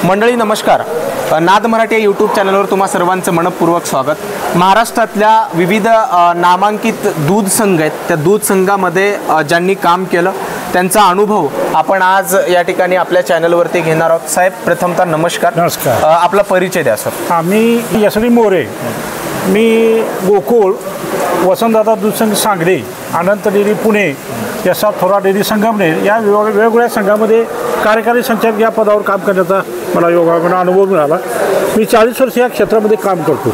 मंडळी नमस्कार. नाद मराठी यूट्यूब चॅनलवर तुम्हा सर्वांचं मनपूर्वक स्वागत. महाराष्ट्रातल्या विविध नामांकित दूध संघ आहेत, त्या दूध संघामध्ये ज्यांनी काम केलं त्यांचा अनुभव आपण आज या ठिकाणी आपल्या चॅनलवरती घेणार आहोत. साहेब प्रथमतः नमस्कार. नमस्कार. आपला परिचय द्या सर. मी यशवंत मोरे, मी गोकुळ वसंतदादा दूध संघ सांगली, अनंत डेअरी पुणे, यशा थोरा डेअरी संगमनेर या वेगवेगळ्या संघामध्ये कार्यकारी संचालक या पदावर काम करण्याचा मला योगायोगाने अनुभव मिळाला. मी 40 वर्ष या क्षेत्रामध्ये काम करतो.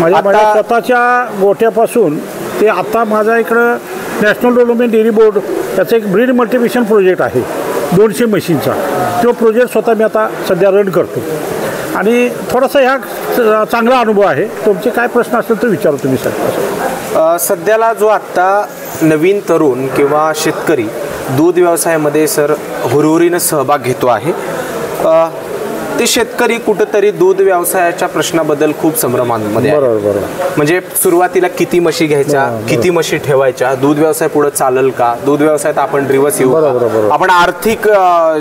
माझ्या स्वतःच्या गोठ्यापासून ते आता माझ्या इकडं नॅशनल डेव्हलपमेंट डेअरी बोर्ड याचा एक ब्रीड मल्टिप्लिकेशन प्रोजेक्ट आहे 200 म्हशींचा. तो प्रोजेक्ट स्वतः मी आता सध्या रन करतो आणि थोडासा ह्या चांगला अनुभव आहे. तुमचे काय प्रश्न असेल तर विचारू तुम्ही सर. सध्याला जो आत्ता नवीन तरुण किंवा शेतकरी दूध व्यवसायामध्ये सर हुरहुरीनं सहभाग घेतो आहे, ते शेतकरी कुठंतरी दूध व्यवसायाच्या प्रश्नाबद्दल खूप संभ्रमांमध्ये आहे. बरोबर. म्हणजे सुरुवातीला किती म्हशी घ्यायच्या, किती म्हशी ठेवायच्या, दूध व्यवसाय पुढे चालेल का, दूध व्यवसायात आपण रिवर्स येऊ का, आपण आर्थिक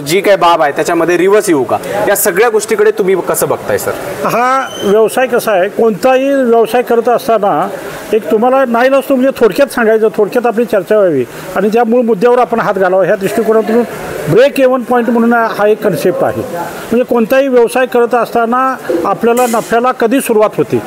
जी काही बाब आहे त्याच्यामध्ये रिवर्स येऊ का, या सगळ्या गोष्टीकडे तुम्ही कसं बघताय सर? हा व्यवसाय कसा आहे, कोणताही व्यवसाय करत असताना एक तुम्हाला नाही नसतो म्हणजे थोडक्यात सांगायचं, थोडक्यात आपली चर्चा व्हावी आणि त्या मूळ मुद्द्यावर आपण हात घालावा ह्या दृष्टिकोनातून ब्रेक इव्हन पॉईंट म्हणून हा एक कन्सेप्ट आहे. म्हणजे कोणताही व्यवसाय करत असताना आपल्याला नफ्याला कधी सुरुवात होते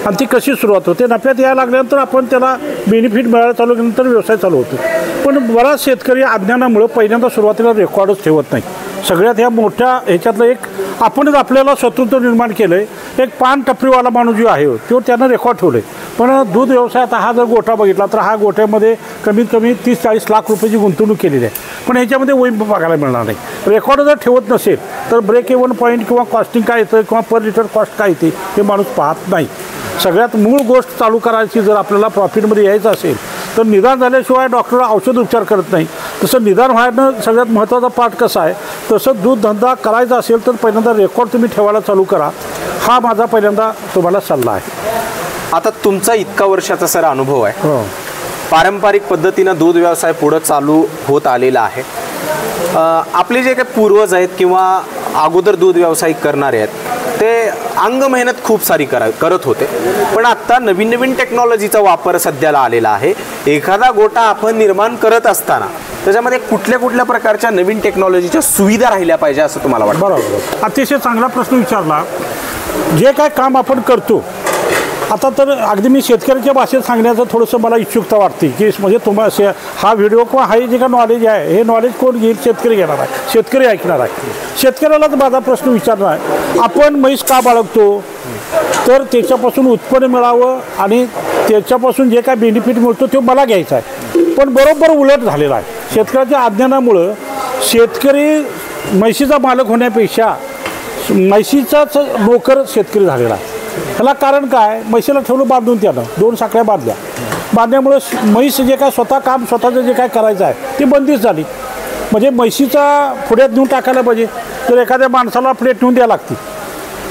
आणि ती कशी सुरुवात होते, नफ्यात यायला लागल्यानंतर आपण त्याला बेनिफिट मिळायला चालू केल्यानंतर व्यवसाय चालू होतो. पण बराच शेतकरी अज्ञानामुळे पहिल्यांदा सुरुवातीला रेकॉर्डच ठेवत नाही. सगळ्यात ह्या मोठ्या ह्याच्यातलं एक आपणच आपल्याला स्वतंत्र निर्माण केलं आहे. एक पान टपरीवाला माणूस जो आहे तो त्यानं रेकॉर्ड ठेवलं आहे. पण दूध व्यवसायात हा जर गोठा बघितला तर हा गोठ्यामध्ये कमीत कमी 30-40 लाख रुपयाची गुंतवणूक केलेली आहे. पण ह्याच्यामध्ये वही बघायला मिळणार नाही. रेकॉर्ड जर ठेवत नसेल तर ब्रेक इव्हन पॉईंट किंवा कॉस्टिंग काय येतं किंवा पर लिटर कॉस्ट काय येते हे माणूस पाहत नाही. सगळ्यात मूळ गोष्ट चालू करायची जर आपल्याला प्रॉफिटमध्ये यायचं असेल तर निदान झाल्याशिवाय डॉक्टर औषध उपचार करत नाही. तसं निदान व्हायनं सगळ्यात महत्त्वाचा पार्ट कसा आहे, तसं दूध धंदा करायचा असेल तर पहिल्यांदा रेकॉर्ड तुम्ही ठेवायला चालू करा. हा माझा पहिल्यांदा तुम्हाला सल्ला आहे. आता तुमचा इतका वर्षाचा सर अनुभव आहे, पारंपरिक पद्धतीनं दूध व्यवसाय पुढं चालू होत आलेला आहे. आपले जे काही पूर्वज आहेत किंवा अगोदर दूध व्यवसाय करणारे आहेत ते अंग मेहनत खूप सारी करत होते. पण आत्ता नवीन नवीन टेक्नॉलॉजीचा वापर सध्याला आलेला आहे. एखादा गोठा आपण निर्माण करत असताना त्याच्यामध्ये कुठल्या कुठल्या प्रकारच्या नवीन टेक्नॉलॉजीच्या सुविधा राहिल्या पाहिजे असं तुम्हाला वाटतं? बरोबर, अतिशय चांगला प्रश्न विचारला. जे काय काम आपण करतो आता तर अगदी मी शेतकऱ्याच्या भाषेत सांगण्याचं थोडंसं मला इच्छुकता वाटते की म्हणजे तुम्हाला हा व्हिडिओ किंवा हा जे काय नॉलेज आहे हे नॉलेज कोण घेईल? शेतकरी घेणार आहे, शेतकरी ऐकणार आहे. शेतकऱ्यालाच माझा प्रश्न विचारणार आहे, आपण म्हैस का बाळगतो तर त्याच्यापासून उत्पन्न मिळावं आणि त्याच्यापासून जे काय बेनिफिट मिळतो तो मला घ्यायचा आहे. पण बरोबर उलट झालेला आहे. शेतकऱ्याच्या अज्ञानामुळं शेतकरी म्हैशीचा मालक होण्यापेक्षा म्हैशीचाच नोकर शेतकरी झालेला आहे. ह्याला कारण काय, म्हैशीला ठेवलं बांधून त्यानं 2 साखळ्या बांधल्यामुळं म्हैस जे काय स्वतः काम स्वतःचं जे काय करायचं आहे ती बंदिस्त झाली. म्हणजे म्हैशीचा पुढ्यात नेऊन टाकायला पाहिजे. तर एखाद्या माणसाला प्लेट नेऊन द्यायला लागते,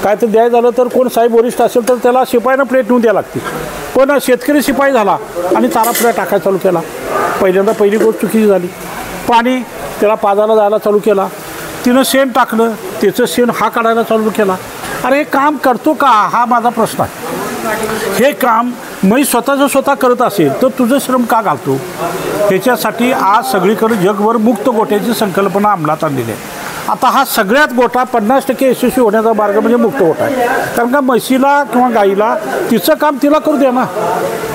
काय तर द्यायचं झालं तर कोण साहेब वरिष्ठ असेल तर त्याला शिपाईनं प्लेट नेऊन द्यायला लागते. पण शेतकरी शिपाई झाला आणि चारा पुढ्या टाकायला चालू केला. पहिली गोष्ट चुकीची झाली. पाणी त्याला पाजायला जायला चालू केला, तिनं शेण टाकलं, त्याचं शेण हा काढायला चालू केला. अरे हे काम करतो का हा माझा प्रश्न आहे. हे काम मी स्वतः करत असेल तर तुझं श्रम का घालतो? ह्याच्यासाठी आज सगळीकडे जगभर मुक्त गोठ्याची संकल्पना अंमलात आणलेली आहे. आता हा सगळ्यात गोठा 50% यशस्वी होण्याचा मार्ग म्हणजे मुक्त गोठा आहे. कारण का म्हशीला किंवा गाईला तिचं काम तिला करू द्या ना.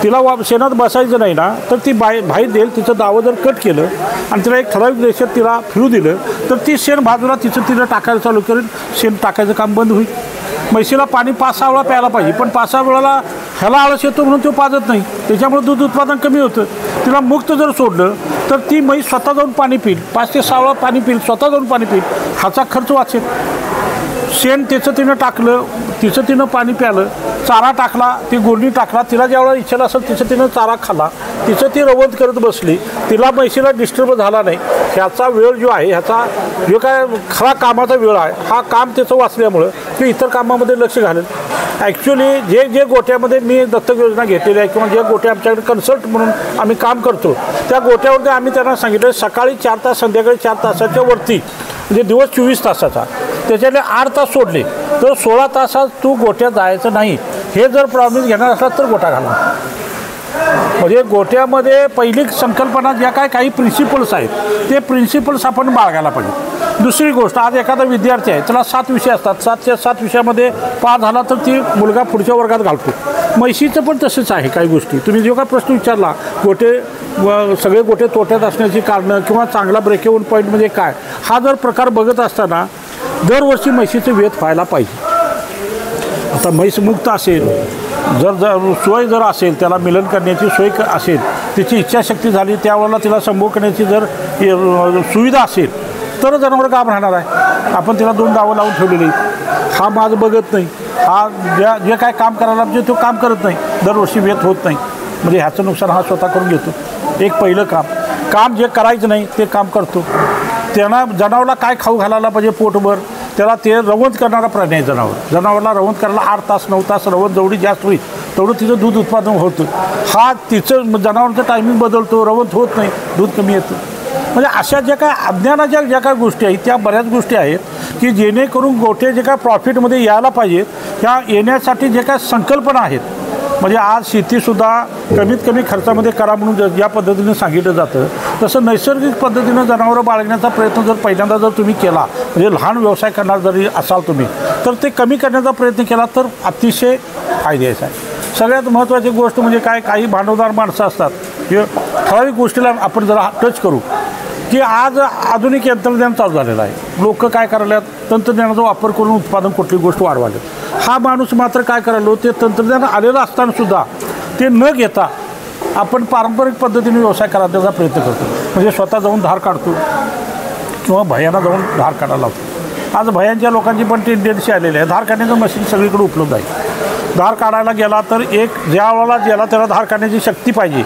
तिला शेणात बसायचं नाही ना तर ती बाहेर देईल. तिचं दावं जर कट केलं आणि तिला एक ठराविक रेषेत तिला फिरू दिलं तर ती शेण बाजूला तिनं टाकायला चालू करेल. शेण टाकायचं काम बंद होईल. म्हशीला पाणी 5-6 वेळा प्यायला पाहिजे, पण 5-6 वेळाला ह्याला आळस येतो म्हणून तो पाजत नाही. त्याच्यामुळे दूध उत्पादन कमी होतं. तिला मुक्त जर सोडलं तर ती म्हैस स्वतः जाऊन पाणी पिईल, 5 ते 6 वेळा पाणी पिईल, स्वतः जाऊन पाणी पिईल. ह्याचा खर्च वाचेल. शेण तिचं तिनं टाकलं, तिनं पाणी प्यालं, चारा टाकला, ती गुरणी टाकला, तिला ज्यावेळेला इच्छा असेल तिनं चारा खाल्ला, ती रवंत करत बसली, तिला म्हैशीला डिस्टर्ब झाला नाही. ह्याचा वेळ जो आहे, ह्याचा जो काय खरा कामाचा वेळ आहे हा काम त्याचं वाचल्यामुळं ते इतर कामामध्ये लक्ष घालेल. ॲक्च्युली जे गोठ्यामध्ये मी दत्तक योजना घेतलेली आहे किंवा जे गोठे आमच्याकडे कन्सल्ट म्हणून आम्ही काम करतो त्या गोठ्यावरती आम्ही त्यांना सांगितलं सकाळी 4 तास संध्याकाळी 4 तासाच्या वरती म्हणजे दिवस 24 तासाचा, त्याच्यातले 8 तास सोडले तर 16 तासात तू गोठ्यात जायचं नाही, हे जर प्रॉमिस घेणार असला तर गोठा घाला. म्हणजे गोठ्यामध्ये पहिली संकल्पना ज्या काही प्रिन्सिपल्स आहेत ते प्रिन्सिपल्स आपण बाळगायला पाहिजे. दुसरी गोष्ट, आज एखादा विद्यार्थी आहे, त्याला 7 विषय असतात, 7च्या 7 विषयामध्ये पास झाला तर ती मुलगा पुढच्या वर्गात घालतो. म्हशीचं पण तसंच आहे. काही गोष्टी तुम्ही जो काय प्रश्न विचारला, गोठे सगळे गोठे तोट्यात असण्याची कारणं किंवा चांगला ब्रेक इव्हन पॉईंट म्हणजे काय, हा जर प्रकार बघत असताना दरवर्षी म्हशीचं वेध व्हायला पाहिजे. आता म्हैस मुक्त असेल, जर सोय जर असेल, त्याला मिलन करण्याची सोय असेल, तिची इच्छाशक्ती झाली, त्यावेळेला तिला संभोग करण्याची जर सुविधा असेल तर जनावर काम राहणार आहे. आपण तिला 2 दावं लावून ठेवलेली, हा माझं बघत नाही, हा जे काय काम करायला म्हणजे तो काम करत नाही, दरवर्षी वेध होत नाही, म्हणजे ह्याचं नुकसान हा स्वतः करून घेतो. एक पहिलं काम जे करायचं नाही ते काम करतो. त्यांना जनावरला काय खाऊ घालायला पाहिजे पोटभर, त्याला ते रवंत करणारा प्राणी आहे जनावरला रवंत करायला 8 तास 9 तास रवंत जेवढी जास्त होईल तेवढं तिचं दूध उत्पादन होतं. हा तिचं जनावरचं टायमिंग बदलतो, रवंत होत नाही, दूध कमी येतं. म्हणजे अशा ज्या काय अज्ञानाच्या ज्या काय गोष्टी आहेत त्या बऱ्याच गोष्टी आहेत की जेणेकरून गोठे जे काय प्रॉफिटमध्ये यायला पाहिजेत त्या येण्यासाठी जे काय संकल्पना आहेत. म्हणजे आज शेतीसुद्धा कमीत कमी खर्चामध्ये करा म्हणून ज्या पद्धतीनं सांगितलं जातं तसं नैसर्गिक पद्धतीनं जनावरं बाळगण्याचा प्रयत्न जर पहिल्यांदा जर तुम्ही केला, म्हणजे लहान व्यवसाय करणार जरी असाल तुम्ही, तर ते कमी करण्याचा प्रयत्न केला तर अतिशय फायद्याचं आहे. सगळ्यात महत्त्वाची गोष्ट म्हणजे काय, काही भांडवलदार माणसं असतात किंवा ठराविक गोष्टीला आपण जरा टच करू की आज आधुनिक तंत्रज्ञान चालू झालेलं आहे. लोक काय करायला तंत्रज्ञानाचा वापर करून उत्पादन कुठली गोष्ट वाढवायला. हा माणूस मात्र काय करायला, ते तंत्रज्ञान आलेलं असतानासुद्धा ते न घेता आपण पारंपरिक पद्धतीने व्यवसाय करायचा प्रयत्न करतो. म्हणजे स्वतः जाऊन धार काढतो किंवा भयांना जाऊन धार काढायला लावतो. आज भयांच्या लोकांची पण टेंडन्सी आलेली आहे. धार काढण्याचं मशीन सगळीकडे उपलब्ध आहे. धार काढायला गेला तर ज्या वेळेला गेला त्याला धार काढण्याची शक्ती पाहिजे.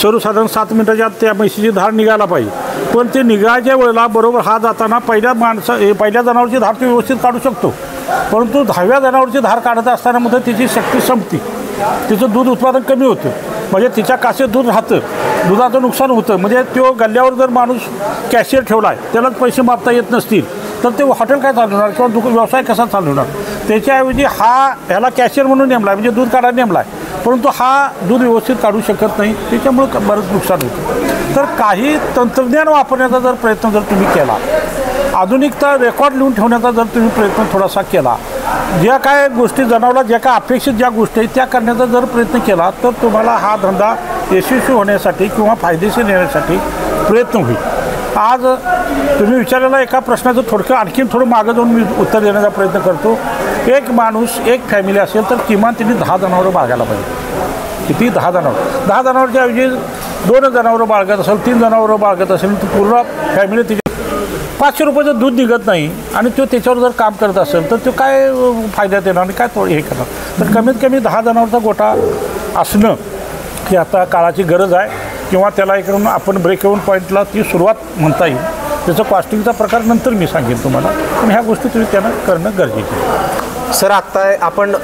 सर्वसाधारण 7 मिनिटाच्या आत त्या म्हशीची धार निघायला पाहिजे. पण ते निघायच्या वेळेला बरोबर हा जाताना पहिल्या जनावरची धार तो व्यवस्थित काढू शकतो, परंतु 10व्या जनावरची धार काढत असताना मध्ये तिची शक्ती संपते, तिचं दूध उत्पादन कमी होतं. म्हणजे तिच्या कासेत दूध राहतं, दुधाचं नुकसान होतं. म्हणजे तो गल्ल्यावर जर माणूस कॅशियर ठेवला आहे त्यालाच पैसे मागता येत नसतील तर ते हॉटेल काय चालवणार किंवा व्यवसाय कसा चालवणार. त्याच्याऐवजी ह्याला कॅशियर म्हणून नेमला आहे, म्हणजे दूध काढायला नेमला आहे, परंतु हा दूध व्यवस्थित काढू शकत नाही, त्याच्यामुळं बरंच नुकसान होतं. तर काही तंत्रज्ञान वापरण्याचा जर प्रयत्न जर तुम्ही केला, आधुनिकता रेकॉर्ड लिहून ठेवण्याचा जर तुम्ही प्रयत्न थोडासा केला, ज्या काय गोष्टी जनावरला ज्या काय अपेक्षित ज्या गोष्टी आहेत त्या करण्याचा जर प्रयत्न केला तर तुम्हाला हा धंदा यशस्वी होण्यासाठी किंवा फायदेशीर येण्यासाठी प्रयत्न होईल. आज तुम्ही विचारलेला एका प्रश्नाचं थोडक्यात आणखीन थोडं मागं जाऊन मी उत्तर देण्याचा प्रयत्न करतो. एक माणूस एक फॅमिली असेल तर किमान तिने 10 जनावरं बाळगायला पाहिजे. किती? 10 जनावरं. 10 जनावरच्या ऐवजी 2 जनावरं बाळगत असेल, 3 जनावरं बाळगत असेल तर पूर्ण फॅमिली तिची 500 रुपयाचं दूध निघत नाही आणि तो त्याच्यावर जर काम करत असेल तर तो काय फायद्यात येणार आणि काय हे करणार. तर कमीत कमी 10 जनावरचा गोठा असणं ही आता काळाची गरज आहे. किंवा त्याला इकडून आपण ब्रेक इव्हन पॉईंटला ती सुरुवात म्हणता येईल. त्याचं कॉस्टिंगचा प्रकार नंतर मी सांगेन तुम्हाला, पण ह्या गोष्टी तुम्ही त्यांना करणं गरजेचं आहे. सर, आता आपण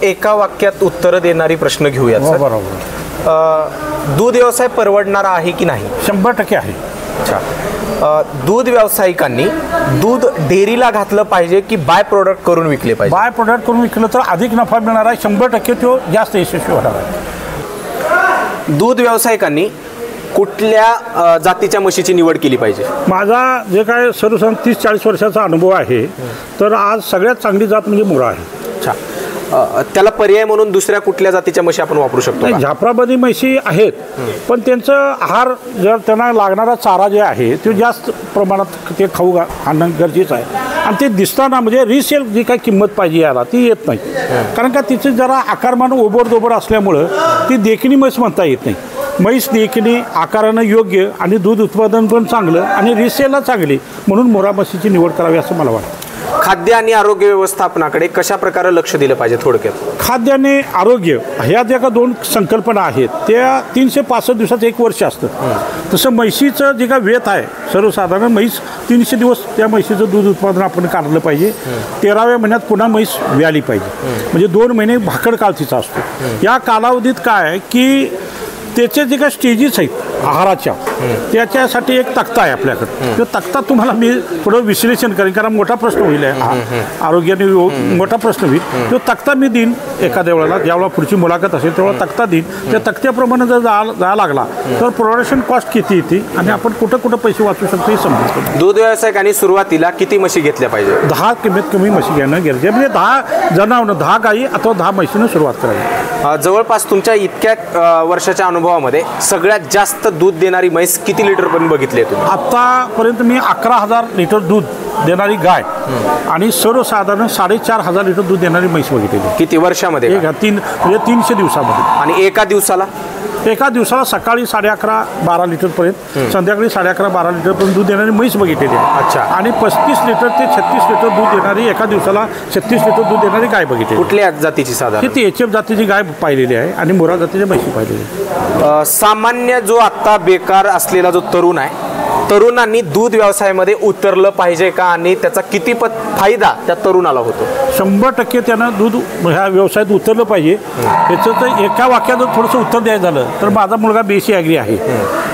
एका वाक्यात उत्तरं देणारी प्रश्न घेऊया. बरोबर. दूध व्यवसाय परवडणारा आहे की नाही? 100% आहे. अच्छा. दूध व्यावसायिकांनी दूध डेअरीला घातलं पाहिजे की बाय प्रोडक्ट करून विकले पाहिजे? बाय प्रोडक्ट करून विकलं तर अधिक नफा मिळणार आहे. 100% तो जास्त यशस्वी होणार आहे. दूध व्यावसायिकांनी कुठल्या जातीच्या म्हशीची निवड केली पाहिजे? माझा जे काय सर्वसाधारण 30-40 वर्षाचा अनुभव आहे तर आज सगळ्यात चांगली जात म्हणजे मुरा आहे. अच्छा. त्याला पर्याय म्हणून दुसऱ्या कुठल्या जातीच्या म्हशी आपण वापरू शकतो? जाफराबादी म्हशी आहेत, पण त्यांचं आहार जर त्यांना लागणारा चारा जे आहे तो जास्त प्रमाणात ते खाऊ घालणं गरजेचं आहे. आणि ते दिसताना म्हणजे रिसेल जी काही किंमत पाहिजे याला ती येत नाही. कारण का तिचं जरा आकारमान ओबडधोबड असल्यामुळं ती देखणी म्हैस म्हणता येत नाही. म्हैस देखणी आकारानं योग्य आणि दूध उत्पादन पण चांगलं आणि रिसेलला चांगली म्हणून मोरा म्हशीची निवड करावी असं मला वाटतं. खाद्य आणि आरोग्य व्यवस्थापनाकडे कशा प्रकारे लक्ष दिलं पाहिजे थोडक्यात? खाद्य आणि आरोग्य ह्या ज्या का 2 संकल्पना आहेत त्या 365 दिवसाचं 1 वर्ष असतं. तसं म्हशीचं जे का वेत आहे सर्वसाधारण म्हैस 300 दिवस त्या म्हशीचं दूध उत्पादन आपण काढलं पाहिजे. 13व्या महिन्यात पुन्हा म्हैस व्याली पाहिजे. म्हणजे 2 महिने भाकड काळ तिचा असतो. या कालावधीत काय की त्याचे जे काही स्टेजेस आहेत आहाराच्या त्याच्यासाठी एक तक्ता आहे आपल्याकडे. तो तक्ता तुम्हाला मी थोडं विश्लेषण करेन, कारण मोठा प्रश्न होईल आरोग्याने मोठा प्रश्न होईल. तो तक्ता मी देईन एखाद्या वेळेला, ज्यावेळेला पुढची मुलाखत असेल तेव्हा तक्ता देईन. त्या तक्त्याप्रमाणे जर जायला लागला तर प्रोडक्शन कॉस्ट किती येते आणि आपण कुठं कुठं पैसे वाचू शकतो हे समजतो. दूध व्यावसायिकांनी सुरुवातीला किती म्हशी घेतल्या पाहिजे? 10 कमीत कमी म्हशी घेणं गरजेचं, म्हणजे 10 जनावरं, 10 गायी अथवा 10 म्हशीनं सुरुवात करावी. जवळपास तुमच्या इतक्या वर्षाच्या अनुभवामध्ये सगळ्यात जास्त दूध देणारी म्हैस किती लिटर पर्यंत बघितली आहे तुम्ही? आतापर्यंत मी 11,000 लिटर दूध देणारी गाय आणि सर्वसाधारण 4,500 लिटर दूध देणारी म्हैस बघितलेली. किती वर्षामध्ये? म्हणजे 300 दिवसामध्ये. आणि एका दिवसाला सकाळी 11:30-12 लिटर पर्यंत, संध्याकाळी 11:30-12 लिटर पर्यंत दूध देणारी म्हैस बघितलेली आहे. अच्छा. आणि 35 लिटर ते 36 लिटर दूध देणारी, एका दिवसाला 36 लिटर दूध देणारी गाय बघितली. कुठल्या जातीची? साधारण ती HF जातीची गाय पाहिलेली आहे आणि मुरा जातीच्या म्हशी पाहिलेली आहे. सामान्य जो आत्ता बेकार असलेला जो तरुण आहे, तरुणांनी दूध व्यवसायामध्ये उतरलं पाहिजे का आणि त्याचा किती फायदा त्या तरुणाला होतो? 100% त्यानं दूध ह्या व्यवसायात उतरलं पाहिजे. याचं तर एका वाक्यात थोडंसं उत्तर द्यायचं झालं तर माझा मुलगा BSc ॲग्री आहे.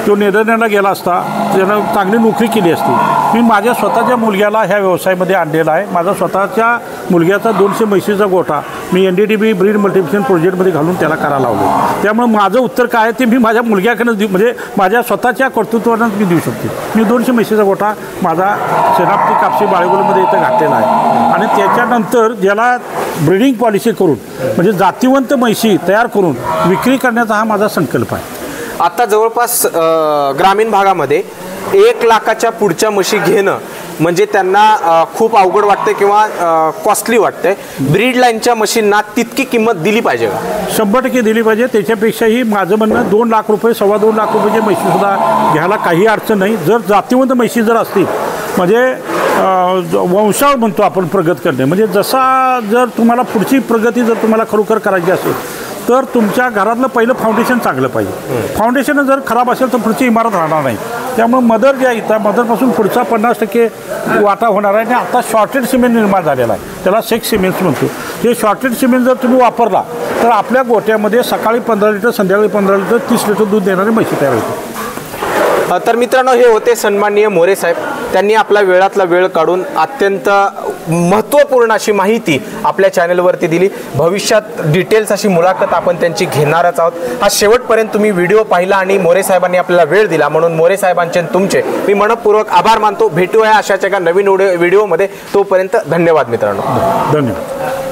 तो नेदरलँडला गेला असता, त्यानं चांगली नोकरी केली असती. मी माझ्या स्वतःच्या मुलग्याला ह्या व्यवसायामध्ये आणलेला आहे. माझा स्वतःच्या मुलग्याचा 200 म्हशीचा गोठा मी NDDB ब्रीड मल्टिप्लिकेशन प्रोजेक्टमध्ये घालून त्याला करायला लावलो. त्यामुळे माझं उत्तर काय आहे ते मी माझ्या मुलग्याकडनं म्हणजे माझ्या स्वतःच्या कर्तृत्वानंच मी देऊ शकते. मी 200 म्हशीचा गोठा माझा सेनापती कापशी बाळेगोलमध्ये इथं घातलेला आहे. आणि त्याच्यानंतर ज्याला ब्रीडिंग पॉलिसी करून म्हणजे जातीवंत म्हशी तयार करून विक्री करण्याचा हा माझा संकल्प आहे. आता जवळपास ग्रामीण भागामध्ये 1 लाखाच्या पुढच्या म्हशी घेणं म्हणजे त्यांना खूप अवघड वाटते किंवा कॉस्टली वाटते. ब्रीड लाईनच्या म्हशींना तितकी किंमत दिली पाहिजे का? 100% दिली पाहिजे. त्याच्यापेक्षाही माझं म्हणणं 2 लाख रुपये, 2.25 लाख रुपयाची म्हशीसुद्धा घ्यायला काही अडचण नाही. जर जातीवंत म्हशी जर असतील म्हणजे वंशावळ म्हणतो आपण प्रगत करणे, म्हणजे जर तुम्हाला पुढची प्रगती जर तुम्हाला खरोखर करायची असेल तर तुमच्या घरातलं पहिलं फाउंडेशन चांगलं पाहिजे. फाउंडेशन जर खराब असेल तर पुढची इमारत राहणार नाही. त्यामुळे मदर जे आहे त्या मदरपासून पुढचा 50% वाटा होणार आहे. आणि आता शॉर्टेड सिमेंट निर्माण झालेला आहे, त्याला सेक्स सिमेंट्स म्हणतो. हे शॉर्टेड सिमेंट जर तुम्ही वापरला तर आपल्या गोट्यामध्ये सकाळी 15 लिटर, संध्याकाळी 15 लिटर, 30 लिटर दूध देणारी म्हशी तयार होते. तर मित्रांनो, हे होते सन्माननीय मोरे साहेब. त्यांनी आपला वेळातला वेळ काढून अत्यंत महत्त्वपूर्ण अशी माहिती आपल्या चॅनलवरती दिली. भविष्यात डिटेल्स अशी मुलाखत आपण त्यांची घेणारच आहोत. हा शेवटपर्यंत तुम्ही व्हिडिओ पाहिला आणि मोरे साहेबांनी आपल्याला वेळ दिला म्हणून मोरे साहेबांचे तुमचे मी मनपूर्वक आभार मानतो. भेटूया अशाच एका नवीन व्हिडिओमध्ये. तोपर्यंत धन्यवाद मित्रांनो. धन्यवाद.